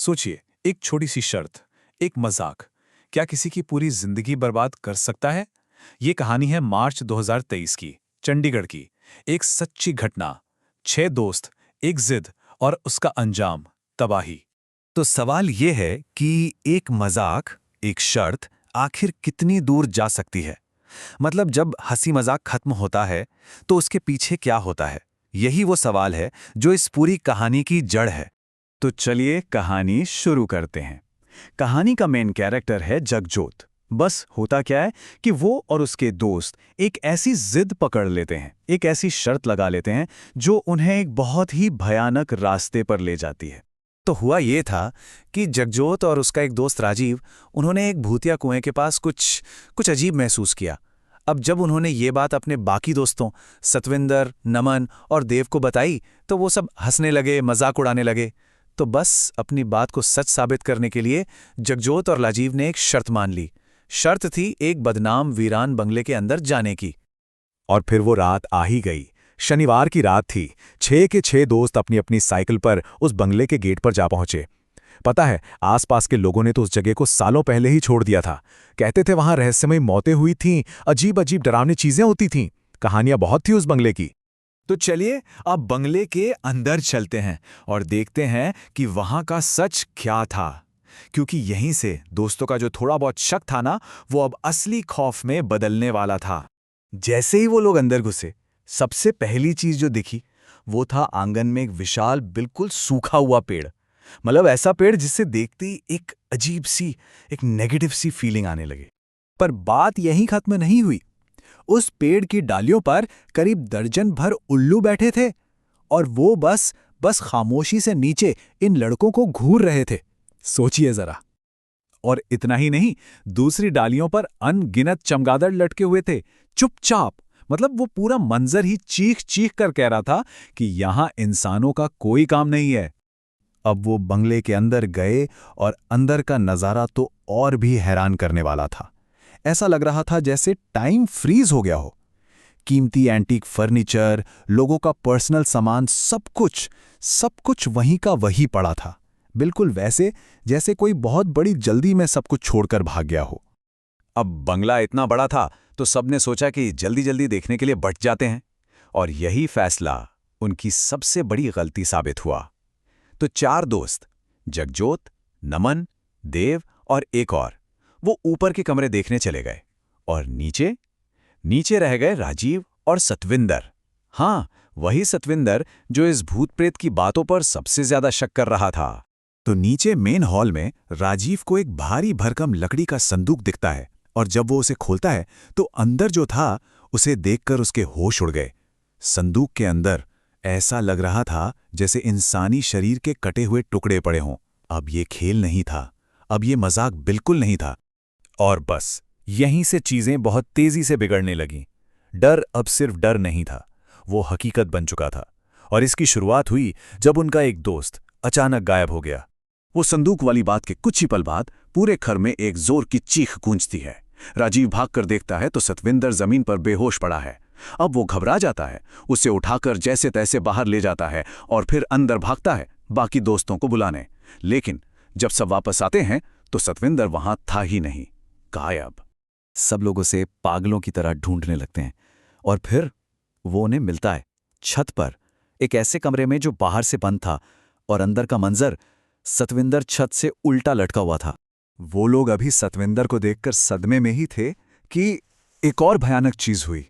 सोचिए, एक छोटी सी शर्त, एक मजाक, क्या किसी की पूरी जिंदगी बर्बाद कर सकता है? ये कहानी है मार्च 2023 की, चंडीगढ़ की। एक सच्ची घटना, 6 दोस्त, एक जिद और उसका अंजाम, तबाही। तो सवाल ये है कि एक मजाक, एक शर्त आखिर कितनी दूर जा सकती है? मतलब जब हंसी मजाक खत्म होता है तो उसके पीछे क्या होता है? यही वो सवाल है जो इस पूरी कहानी की जड़ है। तो चलिए कहानी शुरू करते हैं। कहानी का मेन कैरेक्टर है जगजोत। बस होता क्या है कि वो और उसके दोस्त एक ऐसी जिद पकड़ लेते हैं, एक ऐसी शर्त लगा लेते हैं जो उन्हें एक बहुत ही भयानक रास्ते पर ले जाती है। तो हुआ ये था कि जगजोत और उसका एक दोस्त राजीव, उन्होंने एक भूतिया कुएं के पास कुछ अजीब महसूस किया। अब जब उन्होंने ये बात अपने बाकी दोस्तों सतविंदर, नमन और देव को बताई तो वो सब हंसने लगे, मजाक उड़ाने लगे। तो बस अपनी बात को सच साबित करने के लिए जगजोत और राजीव ने एक शर्त मान ली। शर्त थी एक बदनाम वीरान बंगले के अंदर जाने की। और फिर वो रात आ ही गई। शनिवार की रात थी। 6 के 6 दोस्त अपनी अपनी साइकिल पर उस बंगले के गेट पर जा पहुंचे। पता है, आसपास के लोगों ने तो उस जगह को सालों पहले ही छोड़ दिया था। कहते थे वहां रहस्यमयी मौतें हुई थीं, अजीब अजीब डरावनी चीजें होती थीं। कहानियां बहुत थी उस बंगले की। तो चलिए अब बंगले के अंदर चलते हैं और देखते हैं कि वहां का सच क्या था। क्योंकि यहीं से दोस्तों का जो थोड़ा बहुत शक था ना, वो अब असली खौफ में बदलने वाला था। जैसे ही वो लोग अंदर घुसे, सबसे पहली चीज जो दिखी वो था आंगन में एक विशाल, बिल्कुल सूखा हुआ पेड़। मतलब ऐसा पेड़ जिससे देखते ही एक अजीब सी, एक नेगेटिव सी फीलिंग आने लगे। पर बात यहीं खत्म नहीं हुई। उस पेड़ की डालियों पर करीब दर्जन भर उल्लू बैठे थे और वो बस बस खामोशी से नीचे इन लड़कों को घूर रहे थे। सोचिए जरा। और इतना ही नहीं, दूसरी डालियों पर अनगिनत चमगादड़ लटके हुए थे, चुपचाप। मतलब वो पूरा मंजर ही चीख चीख कर कह रहा था कि यहां इंसानों का कोई काम नहीं है। अब वो बंगले के अंदर गए और अंदर का नजारा तो और भी हैरान करने वाला था। ऐसा लग रहा था जैसे टाइम फ्रीज हो गया हो। कीमती एंटीक फर्नीचर, लोगों का पर्सनल सामान, सब कुछ वहीं का वहीं पड़ा था। बिल्कुल वैसे जैसे कोई बहुत बड़ी जल्दी में सब कुछ छोड़कर भाग गया हो। अब बंगला इतना बड़ा था तो सबने सोचा कि जल्दी जल्दी देखने के लिए बट जाते हैं। और यही फैसला उनकी सबसे बड़ी गलती साबित हुआ। तो 4 दोस्त, जगजोत, नमन, देव और एक और, वो ऊपर के कमरे देखने चले गए। और नीचे नीचे रह गए राजीव और सतविंदर। हाँ, वही सतविंदर जो इस भूत प्रेत की बातों पर सबसे ज्यादा शक कर रहा था। तो नीचे मेन हॉल में राजीव को एक भारी भरकम लकड़ी का संदूक दिखता है और जब वो उसे खोलता है तो अंदर जो था उसे देखकर उसके होश उड़ गए। संदूक के अंदर ऐसा लग रहा था जैसे इंसानी शरीर के कटे हुए टुकड़े पड़े हों। अब ये खेल नहीं था, अब ये मजाक बिल्कुल नहीं था। और बस यहीं से चीजें बहुत तेजी से बिगड़ने लगीं। डर अब सिर्फ डर नहीं था, वो हकीकत बन चुका था। और इसकी शुरुआत हुई जब उनका एक दोस्त अचानक गायब हो गया। वो संदूक वाली बात के कुछ ही पल बाद पूरे घर में एक जोर की चीख गूंजती है। राजीव भागकर देखता है तो सतविंदर जमीन पर बेहोश पड़ा है। अब वो घबरा जाता है, उसे उठाकर जैसे तैसे बाहर ले जाता है और फिर अंदर भागता है बाकी दोस्तों को बुलाने। लेकिन जब सब वापस आते हैं तो सतविंदर वहां था ही नहीं, गायब। सब लोग उसे पागलों की तरह ढूंढने लगते हैं और फिर वो उन्हें मिलता है छत पर, एक ऐसे कमरे में जो बाहर से बंद था और अंदर का मंजर, सतविंदर छत से उल्टा लटका हुआ था। वो लोग अभी सतविंदर को देखकर सदमे में ही थे कि एक और भयानक चीज हुई।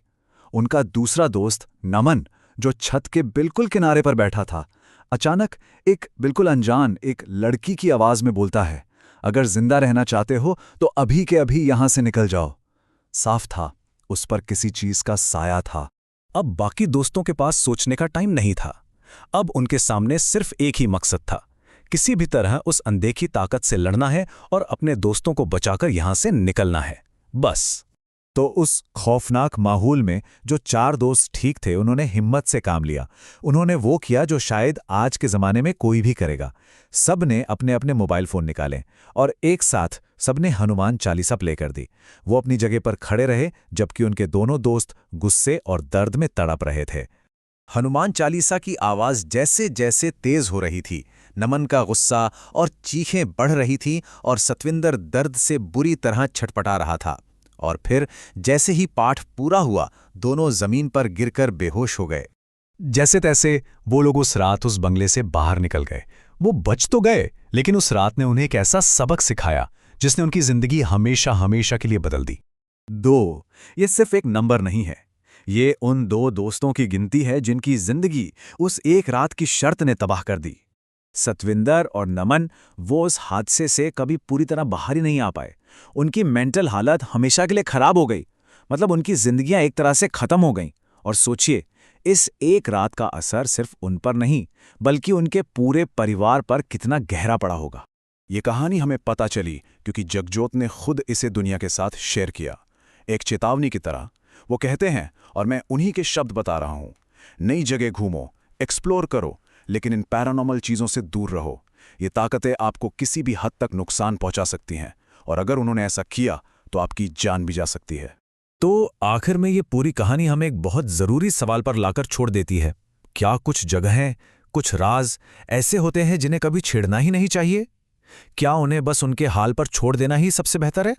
उनका दूसरा दोस्त नमन, जो छत के बिल्कुल किनारे पर बैठा था, अचानक एक बिल्कुल अनजान एक लड़की की आवाज में बोलता है, अगर जिंदा रहना चाहते हो तो अभी के अभी यहां से निकल जाओ। साफ था, उस पर किसी चीज का साया था। अब बाकी दोस्तों के पास सोचने का टाइम नहीं था। अब उनके सामने सिर्फ एक ही मकसद था, किसी भी तरह उस अनदेखी ताकत से लड़ना है और अपने दोस्तों को बचाकर यहां से निकलना है, बस। तो उस खौफनाक माहौल में जो 4 दोस्त ठीक थे, उन्होंने हिम्मत से काम लिया। उन्होंने वो किया जो शायद आज के ज़माने में कोई भी करेगा। सब ने अपने अपने मोबाइल फ़ोन निकाले और एक साथ सबने हनुमान चालीसा प्ले कर दी। वो अपनी जगह पर खड़े रहे जबकि उनके दोनों दोस्त गुस्से और दर्द में तड़प रहे थे। हनुमान चालीसा की आवाज़ जैसे जैसे तेज हो रही थी, नमन का गुस्सा और चीखें बढ़ रही थीं और सतविंदर दर्द से बुरी तरह छटपटा रहा था। और फिर जैसे ही पाठ पूरा हुआ, दोनों जमीन पर गिरकर बेहोश हो गए। जैसे तैसे वो लोग उस रात उस बंगले से बाहर निकल गए। वो बच तो गए, लेकिन उस रात ने उन्हें एक ऐसा सबक सिखाया जिसने उनकी जिंदगी हमेशा हमेशा के लिए बदल दी। 2 ये सिर्फ एक नंबर नहीं है, ये उन 2 दोस्तों की गिनती है जिनकी जिंदगी उस एक रात की शर्त ने तबाह कर दी। सतविंदर और नमन वो उस हादसे से कभी पूरी तरह बाहर ही नहीं आ पाए। उनकी मेंटल हालत हमेशा के लिए खराब हो गई, मतलब उनकी जिंदगियां एक तरह से खत्म हो गईं। और सोचिए, इस एक रात का असर सिर्फ उन पर नहीं बल्कि उनके पूरे परिवार पर कितना गहरा पड़ा होगा। ये कहानी हमें पता चली क्योंकि जगजोत ने खुद इसे दुनिया के साथ शेयर किया, एक चेतावनी की तरह। वो कहते हैं, और मैं उन्हीं के शब्द बता रहा हूं, नई जगह घूमो, एक्सप्लोर करो, लेकिन इन पैरानॉर्मल चीज़ों से दूर रहो। ये ताकतें आपको किसी भी हद तक नुकसान पहुंचा सकती हैं, और अगर उन्होंने ऐसा किया तो आपकी जान भी जा सकती है। तो आखिर में ये पूरी कहानी हमें एक बहुत ज़रूरी सवाल पर लाकर छोड़ देती है। क्या कुछ जगहें, कुछ राज ऐसे होते हैं जिन्हें कभी छेड़ना ही नहीं चाहिए? क्या उन्हें बस उनके हाल पर छोड़ देना ही सबसे बेहतर है?